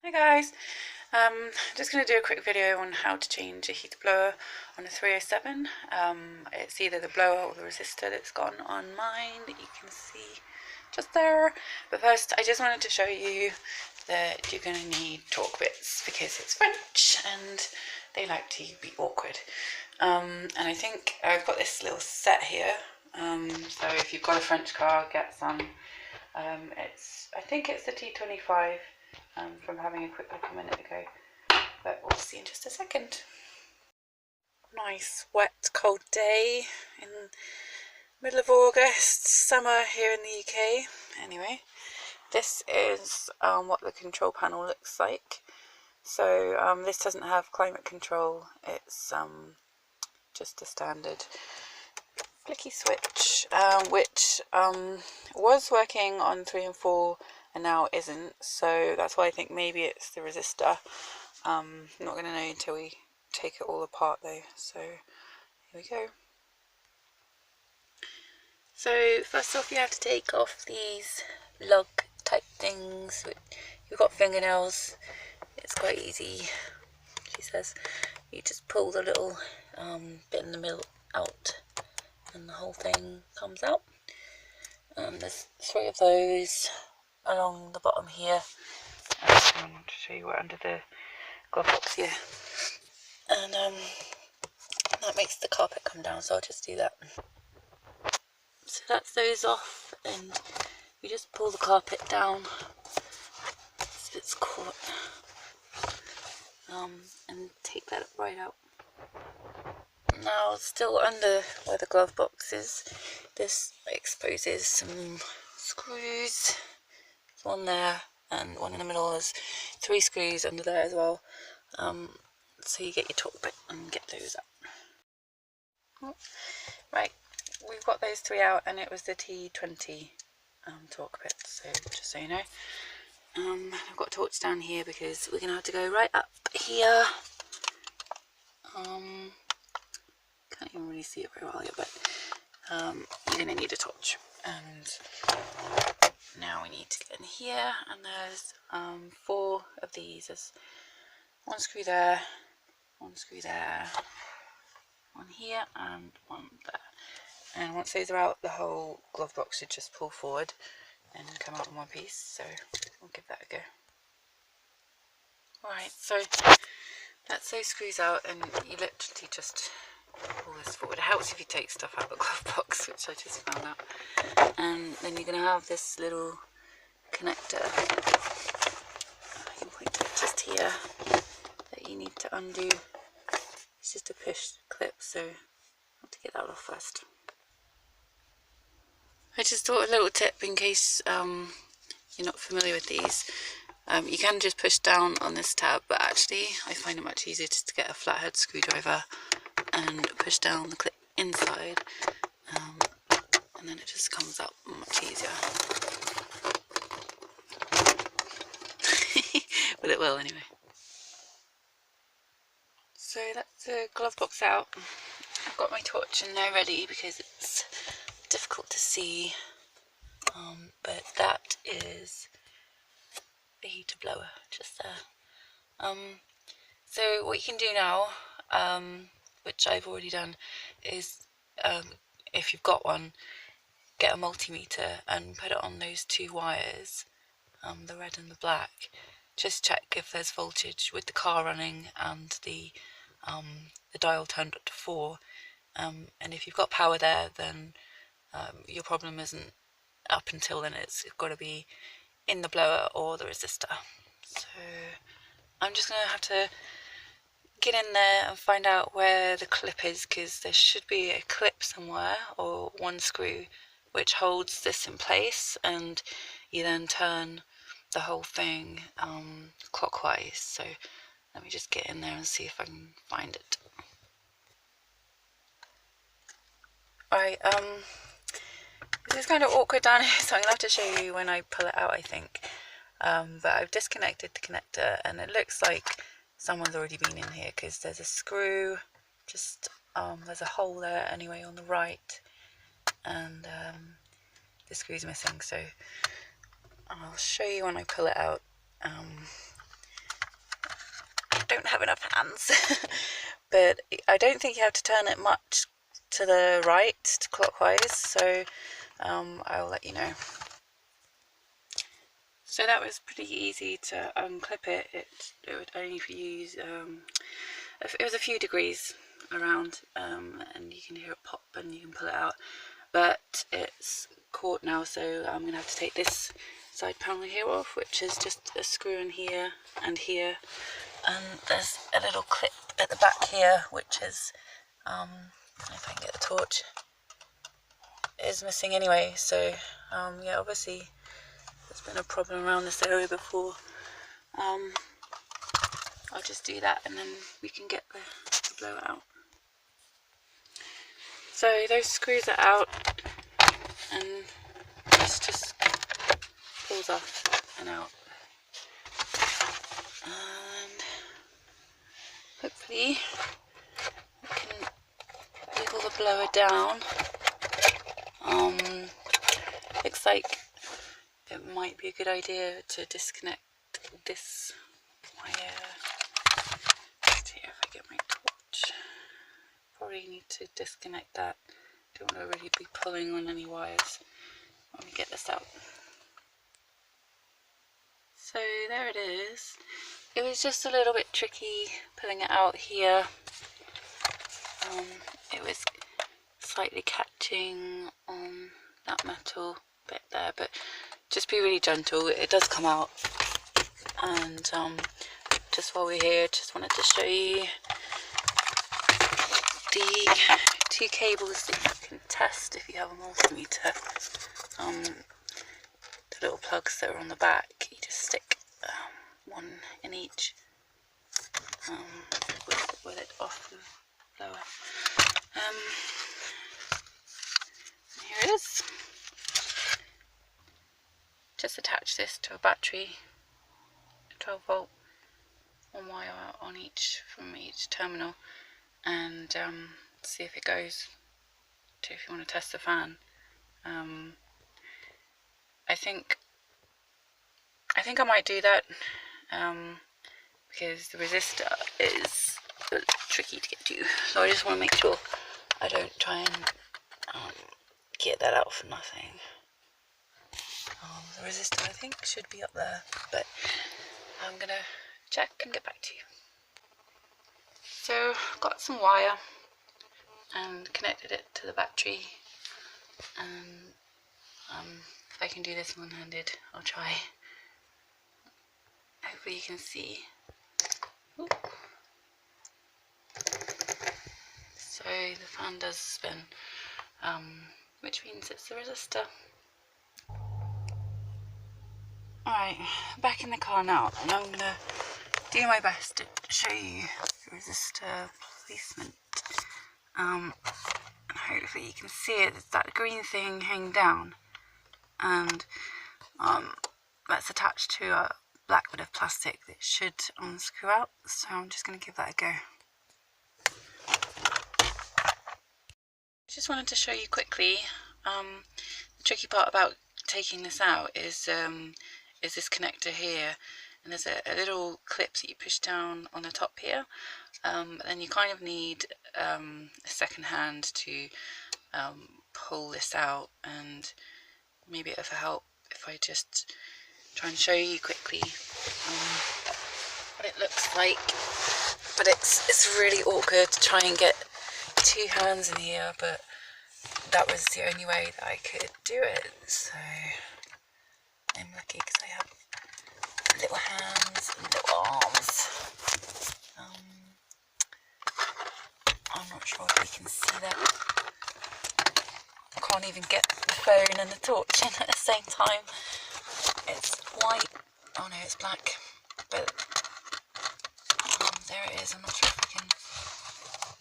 Hi guys, just going to do a quick video on how to change a heater blower on a 307. It's either the blower or the resistor that's gone on mine that you can see just there. But first I just wanted to show you that you're going to need torque bits because it's French and they like to be awkward. And I think I've got this little set here, so if you've got a French car, get some. I think it's the T25 from having a quick look a minute ago, but we'll see in just a second. Nice wet cold day in middle of August, summer here in the UK. Anyway, this is what the control panel looks like. So this doesn't have climate control, it's just a standard flicky switch, which was working on 3 and 4 and now isn't, so that's why I think maybe it's the resistor. I'm not going to know until we take it all apart though, so here we go. So first off you have to take off these lug type things. You've got fingernails, it's quite easy, she says. You just pull the little bit in the middle out and the whole thing comes out. There's 3 of those along the bottom here. I'm going to show you what under the glove box here. And that makes the carpet come down, so I'll just do that. So that's those off, and you just pull the carpet down so it's caught, and take that right out. Now, still under where the glove box is, this exposes some screws. There's one there and one in the middle. There's 3 screws under there as well. So you get your torque bit and get those out. Right, we've got those 3 out, and it was the T20 torque bit, so just so you know. I've got torch down here because we're going to have to go right up here. Can't even really see it very well yet, but you're going to need a torch. And now we need to get in here, and there's 4 of these. There's 1 screw there, 1 screw there, 1 here, and 1 there. And once those are out, the whole glove box should just pull forward and come out in one piece, so we'll give that a go. Alright, so that's those screws out, and you literally just pull this forward. It helps if you take stuff out of the glove box, which I just found out. And then you're going to have this little connector, I can point to it just here, that you need to undo. It's just a push clip, so I'll have to get that off first. I just thought a little tip in case you're not familiar with these. You can just push down on this tab, but actually I find it much easier just to get a flathead screwdriver and push down the clip inside, and then it just comes up much easier. But it will anyway. So that's the glove box out. I've got my torch in there ready because it's difficult to see, but that is the heater blower just there. So what you can do now, which I've already done, is if you've got one, get a multimeter and put it on those 2 wires, the red and the black. Just check if there's voltage with the car running and the dial turned up to 4. And if you've got power there, then your problem isn't up until then. It's got to be in the blower or the resistor. So I'm just going to have to get in there and find out where the clip is, because there should be a clip somewhere or 1 screw which holds this in place, and you then turn the whole thing clockwise. So let me just get in there and see if I can find it. Alright, this is kind of awkward down here, so I'm going to have to show you when I pull it out, I think. But I've disconnected the connector, and it looks like someone's already been in here, because there's a screw, just there's a hole there anyway on the right, and the screw's missing, so I'll show you when I pull it out. don't have enough hands. But I don't think you have to turn it much to the right, to clockwise, so I'll let you know. So that was pretty easy to unclip it. It would only use, it was a few degrees around, and you can hear it pop and you can pull it out. But it's caught now, so I'm going to have to take this side panel here off, which is just a screw in here and here. And there's a little clip at the back here, which is, if I can get the torch, is missing anyway. So yeah, obviously there's been a problem around this area before. I'll just do that and then we can get the blower out. So those screws are out, and this just pulls off and out, and hopefully we can wiggle the blower down. Looks like it might be a good idea to disconnect this wire. Let's see if I get my torch. Probably need to disconnect that. Don't want to really be pulling on any wires when we get this out. So there it is. It was just a little bit tricky pulling it out here. It was slightly catching on that metal bit there, but just be really gentle. It does come out. And just while we're here, just wanted to show you the two cables that you can test if you have a multimeter. The little plugs that are on the back, you just stick one in each with it off the blower. Here it is. Just attach this to a battery, a 12 volt, one wire on each from each terminal, and see if it goes. To if you want to test the fan. I think I might do that because the resistor is a bit tricky to get to, so I just want to make sure I don't try and get that out for nothing. The resistor, I think, should be up there, but I'm gonna check and get back to you. So I've got some wire and connected it to the battery, and if I can do this one-handed, I'll try. Hopefully you can see. Ooh. So the fan does spin, which means it's the resistor. Alright, back in the car now, and I'm going to do my best to show you the resistor placement. And hopefully you can see it. It's that green thing hanging down, and that's attached to a black bit of plastic that should unscrew out, so I'm just going to give that a go. I just wanted to show you quickly, the tricky part about taking this out is this connector here, and there's a little clip that you push down on the top here, but then you kind of need a second hand to pull this out, and maybe it'll help if I just try and show you quickly what it looks like. But it's really awkward to try and get two hands in here, but that was the only way that I could do it, so I'm lucky because I have little hands and little arms. I'm not sure if you can see that. I can't even get the phone and the torch in at the same time. It's white. Oh no, it's black. But there it is. I'm not sure if I can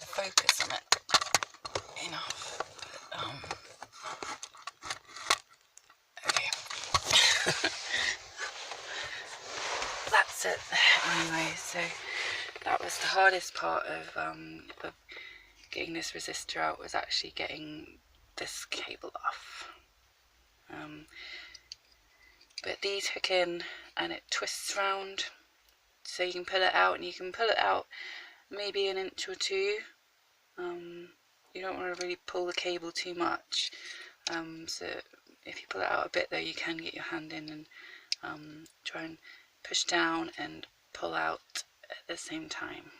focus on it enough. But, okay. That's it. Anyway, so that was the hardest part of getting this resistor out, was actually getting this cable off. But these hook in and it twists round, so you can pull it out, and you can pull it out maybe an inch or two. You don't want to really pull the cable too much, so if you pull it out a bit though, you can get your hand in and try and push down and pull out at the same time.